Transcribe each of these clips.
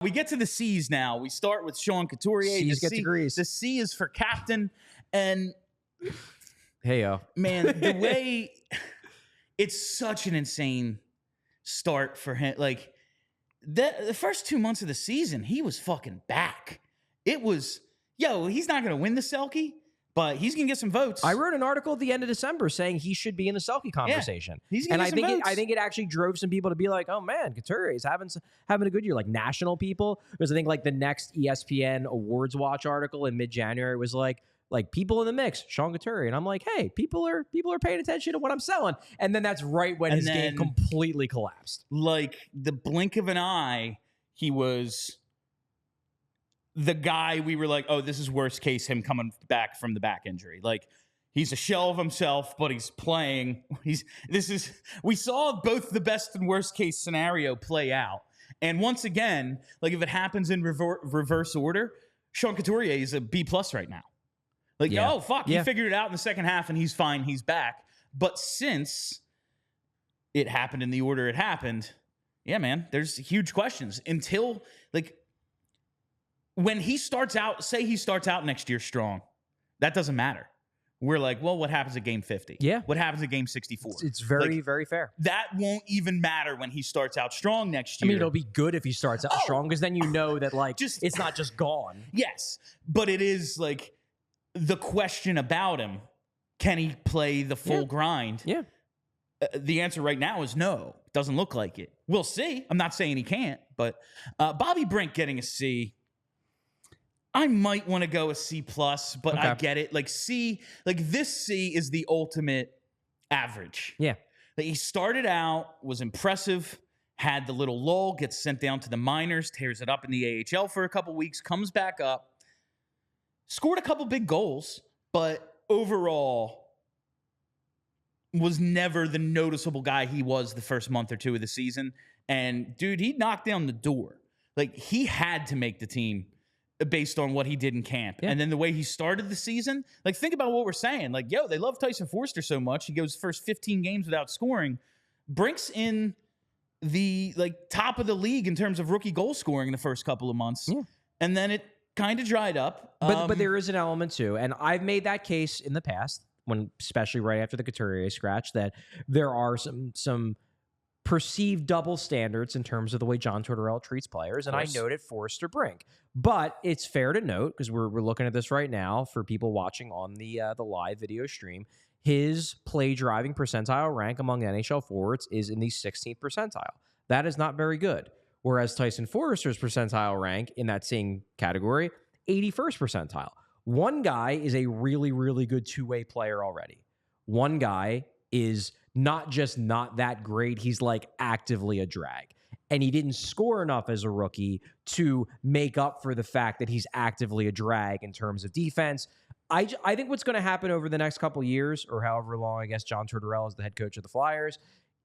We get to the C's now. We start with Sean Couturier. C's get degrees. The C is for captain. And, Hey, yo. man, the way it's such an insane start for him. Like, the first 2 months of the season, he was fucking back. It was, he's not going to win the Selke, but he's going to get some votes. I wrote an article at the end of December saying he should be in the Selke conversation. He's gonna get some votes. I think it actually drove some people to be like, oh man, Couturier is having a good year. Like national people, because I think like the next ESPN Awards Watch article in mid-January was like people in the mix, Sean Couturier, and I'm like, hey, people are paying attention to what I'm selling, and then that's right when his game completely collapsed. Like the blink of an eye, he was the guy we were like, oh, this is worst case, him coming back from the back injury. Like, he's a shell of himself, but he's playing. We saw both the best and worst case scenario play out. And once again, like if it happens in reverse order, Sean Couturier is a B+ right now. Like, oh, fuck, he figured it out in the second half and he's fine, he's back. But since it happened in the order it happened, yeah, man, there's huge questions until, like, when he starts out, say he starts out next year strong, that doesn't matter. We're like, well, what happens at game 50? Yeah. What happens at game 64? It's very, very fair. That won't even matter when he starts out strong next year. I mean, it'll be good if he starts out strong, because then you know that, like, it's not just gone. Yes. But it is, like, the question about him, can he play the full grind? Yeah. The answer right now is no. Doesn't look like it. We'll see. I'm not saying he can't, but Bobby Brink getting a C. I might want to go a C+, but I get it. Like C, like this C is the ultimate average. Yeah. That he started out, was impressive, had the little lull, gets sent down to the minors, tears it up in the AHL for a couple weeks, comes back up, scored a couple big goals, but overall was never the noticeable guy he was the first month or two of the season. And dude, he knocked down the door. Like, he had to make the team based on what he did in camp. And then the way he started the season, like, think about what we're saying. Like, they love Tyson Forster so much. He goes first 15 games without scoring. Brink's in the, like, top of the league in terms of rookie goal scoring in the first couple of months. Yeah. And then it kind of dried up. But there is an element too. And I've made that case in the past, when, especially right after the Couturier scratch, that there are some perceived double standards in terms of the way John Tortorella treats players, and I noted Forrester Brink. But it's fair to note, because we're looking at this right now for people watching on the live video stream, his play driving percentile rank among NHL forwards is in the 16th percentile. That is not very good. Whereas Tyson Forrester's percentile rank in that same category, 81st percentile. One guy is a really, really good two-way player already. One guy is not just not that great, he's like actively a drag. And he didn't score enough as a rookie to make up for the fact that he's actively a drag in terms of defense. I think what's going to happen over the next couple of years, or however long, I guess, John Tortorella is the head coach of the Flyers,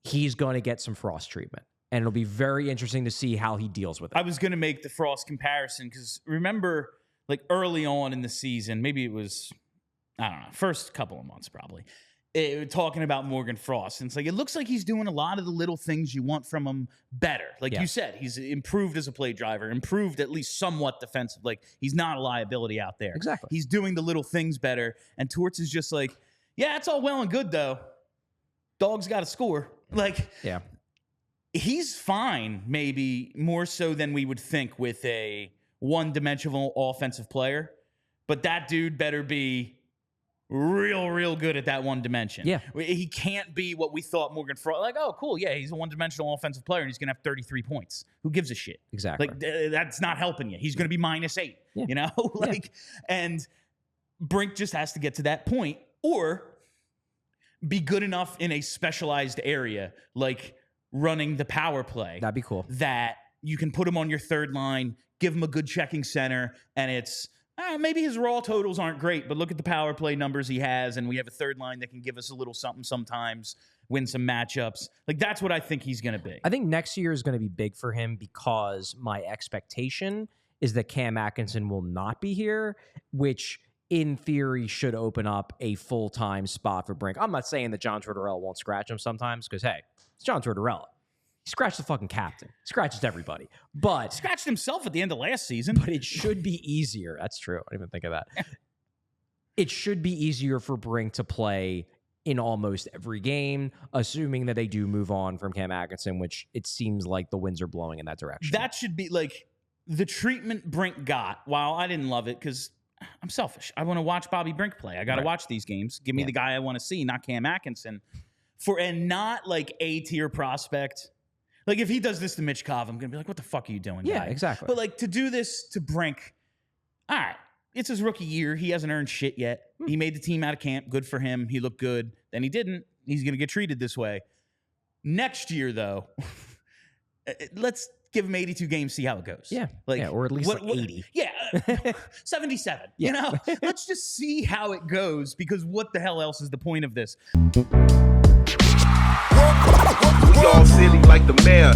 he's going to get some Frost treatment. And it'll be very interesting to see how he deals with it. I was going to make the Frost comparison because remember, like early on in the season, maybe it was, I don't know, first couple of months probably, talking about Morgan Frost. And it's like, it looks like he's doing a lot of the little things you want from him better. Like you said, he's improved as a play driver, improved at least somewhat defensive. Like, he's not a liability out there. Exactly. He's doing the little things better. And Torts is just like, yeah, it's all well and good, though. Dog's got to score. Like, yeah. He's fine, maybe more so than we would think with a one-dimensional offensive player. But that dude better be real good at that one dimension. Yeah. He can't be what we thought Morgan Frost. Like, oh, cool, yeah, he's a one-dimensional offensive player and he's going to have 33 points. Who gives a shit? Exactly. Like, that's not helping you. He's going to be -8, you know? Like, and Brink just has to get to that point or be good enough in a specialized area, like running the power play. That'd be cool. That you can put him on your third line, give him a good checking center, and it's maybe his raw totals aren't great, but look at the power play numbers he has, and we have a third line that can give us a little something sometimes, win some matchups. Like, that's what I think he's going to be. I think next year is going to be big for him because my expectation is that Cam Atkinson will not be here, which in theory should open up a full-time spot for Brink. I'm not saying that John Tortorella won't scratch him sometimes because, hey, it's John Tortorella. He scratched the fucking captain. Scratches everybody. But Scratched himself at the end of last season. but it should be easier. That's true. I didn't even think of that. It should be easier for Brink to play in almost every game, assuming that they do move on from Cam Atkinson, which it seems like the winds are blowing in that direction. That should be like the treatment Brink got. While I didn't love it because I'm selfish. I want to watch Bobby Brink play. I got to watch these games. Give me the guy I want to see, not Cam Atkinson. And not like A-tier prospect. Like if he does this to Mitch Kov, I'm going to be like, what the fuck are you doing, Yeah, guy? exactly. But like to do this to Brink, all right. It's his rookie year. He hasn't earned shit yet. He made the team out of camp. Good for him. He looked good. Then he didn't. He's going to get treated this way. Next year, though, let's give him 82 games, see how it goes. Yeah. Like, yeah, or at least like 80. Yeah. 77. You know? Let's just see how it goes because what the hell else is the point of this? We all silly like the mayor.